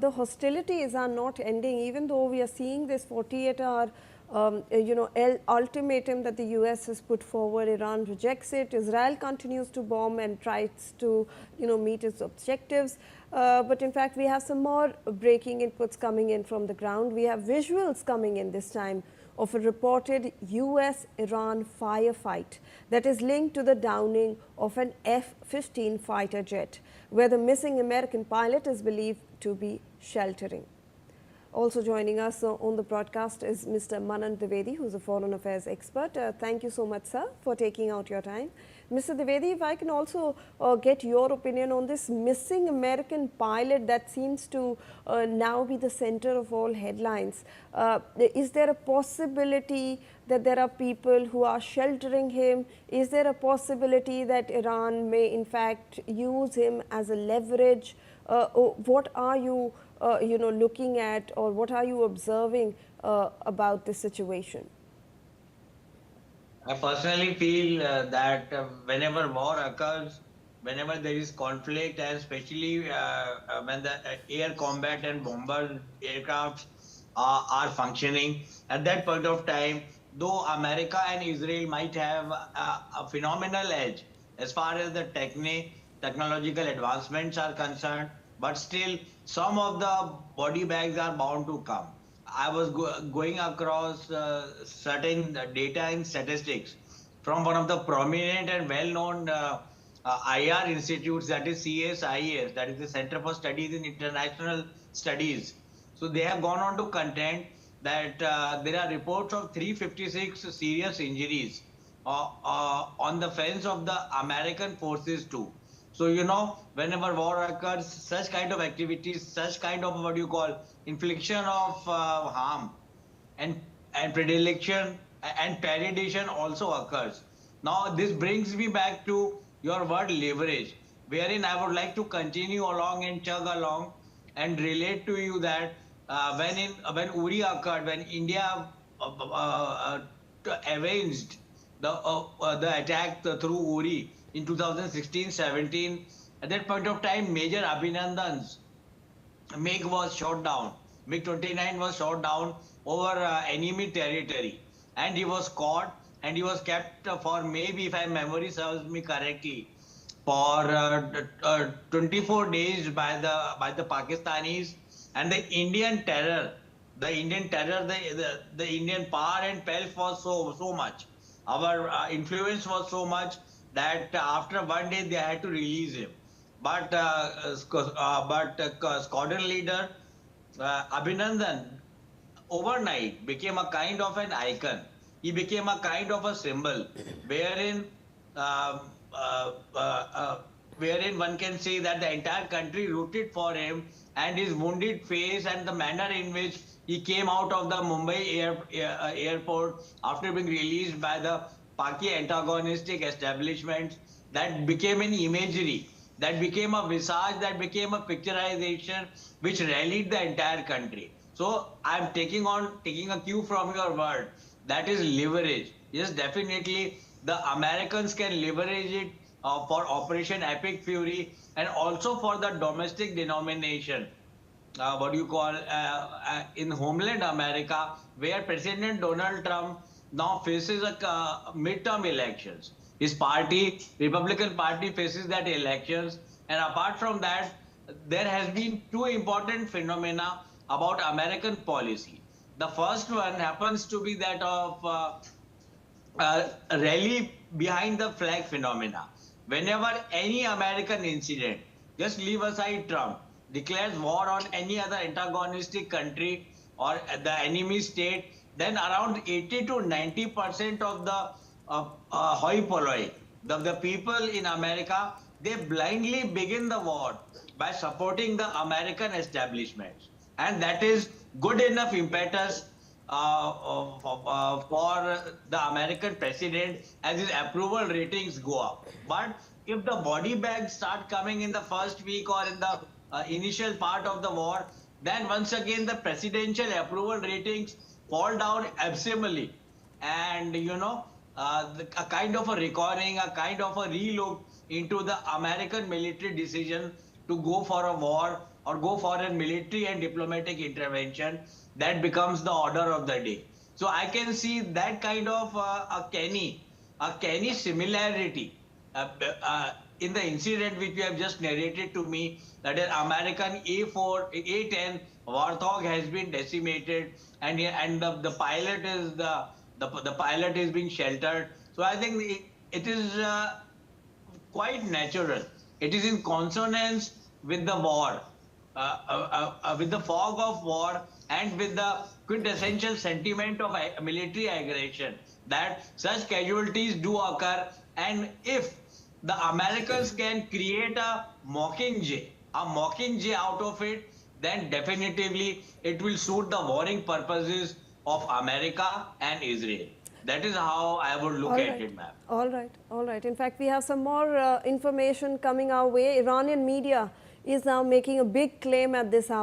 the hostilities are not ending, even though we are seeing this 48-hour ultimatum that the US has put forward. Iran rejects it. Israel continues to bomb and tries to, meet its objectives. But in fact, we have some more breaking inputs coming in from the ground. We have visuals coming in this time of a reported US-Iran firefight that is linked to the downing of an F-15 fighter jet, where the missing American pilot is believed to be sheltering. Also joining us on the broadcast is Mr. Manan Dwivedi, who is a foreign affairs expert. Thank you so much, sir, for taking out your time. Mr. Dwivedi, if I can also get your opinion on this missing American pilot that seems to now be the center of all headlines. Is there a possibility that there are people who are sheltering him? Is there a possibility that Iran may in fact use him as a leverage? What are you looking at, or what are you observing about this situation? I personally feel that whenever war occurs, whenever there is conflict, and especially when the air combat and bomber aircrafts are functioning, at that point of time, though America and Israel might have a phenomenal edge as far as the technological advancements are concerned, but still some of the body bags are bound to come. I was going across certain data and statistics from one of the prominent and well-known IR institutes, that is CSIS, that is the Center for Studies in International Studies. So they have gone on to contend that there are reports of 356 serious injuries on the fence of the American forces too. So, whenever war occurs, such kind of activities, such kind of what you call infliction of harm and predilection and predation also occurs. Now, this brings me back to your word leverage, wherein I would like to continue along and chug along and relate to you that when Uri occurred, when India avenged the attack through Uri in 2016-17, at that point of time, Major Abhinandan's MiG was shot down. MiG-29 was shot down over enemy territory, and he was caught and he was kept for maybe, if my memory serves me correctly, for 24 days by the Pakistanis. And the Indian terror, the Indian power and pelf was so much. Our influence was so much that after one day they had to release him. But squadron leader Abhinandan overnight became a kind of an icon. He became a kind of a symbol, wherein uh, uh, uh, wherein one can say that the entire country rooted for him, and his wounded face and the manner in which he came out of the Mumbai airport after being released by the Paki antagonistic establishments, that became an imagery, that became a visage, that became a picturization which rallied the entire country. So I'm taking a cue from your word, that is leverage. Yes, definitely the Americans can leverage it for Operation Epic Fury and also for the domestic denomination, what do you call, in homeland America, where President Donald Trump now faces a midterm elections. His party, Republican Party, faces that elections, and apart from that, there has been two important phenomena about American policy. The first one happens to be that of rally behind the flag phenomena. Whenever any American incident, just leave aside Trump, declares war on any other antagonistic country or the enemy state, then around 80 to 90% of the hoi polloi, the people in America, they blindly begin the war by supporting the American establishments. And that is good enough impetus for the American president as his approval ratings go up. But if the body bags start coming in the first week or in the initial part of the war, then once again the presidential approval ratings fall down abysmally. And a kind of a reckoning, a kind of a relook into the American military decision to go for a war or go for a military and diplomatic intervention, that becomes the order of the day. So I can see that kind of a canny similarity in the incident which you have just narrated to me, that an American A10 Warthog has been decimated, and the pilot is the pilot is being sheltered. So I think it is quite natural. It is in consonance with the war, with the fog of war, and with the quintessential sentiment of military aggression, that such casualties do occur. And if the Americans can create a mockingjay out of it, then definitively it will suit the warring purposes of America and Israel. That is how I would look at it, ma'am. All right, all right. In fact, we have some more information coming our way. Iranian media is now making a big claim at this hour.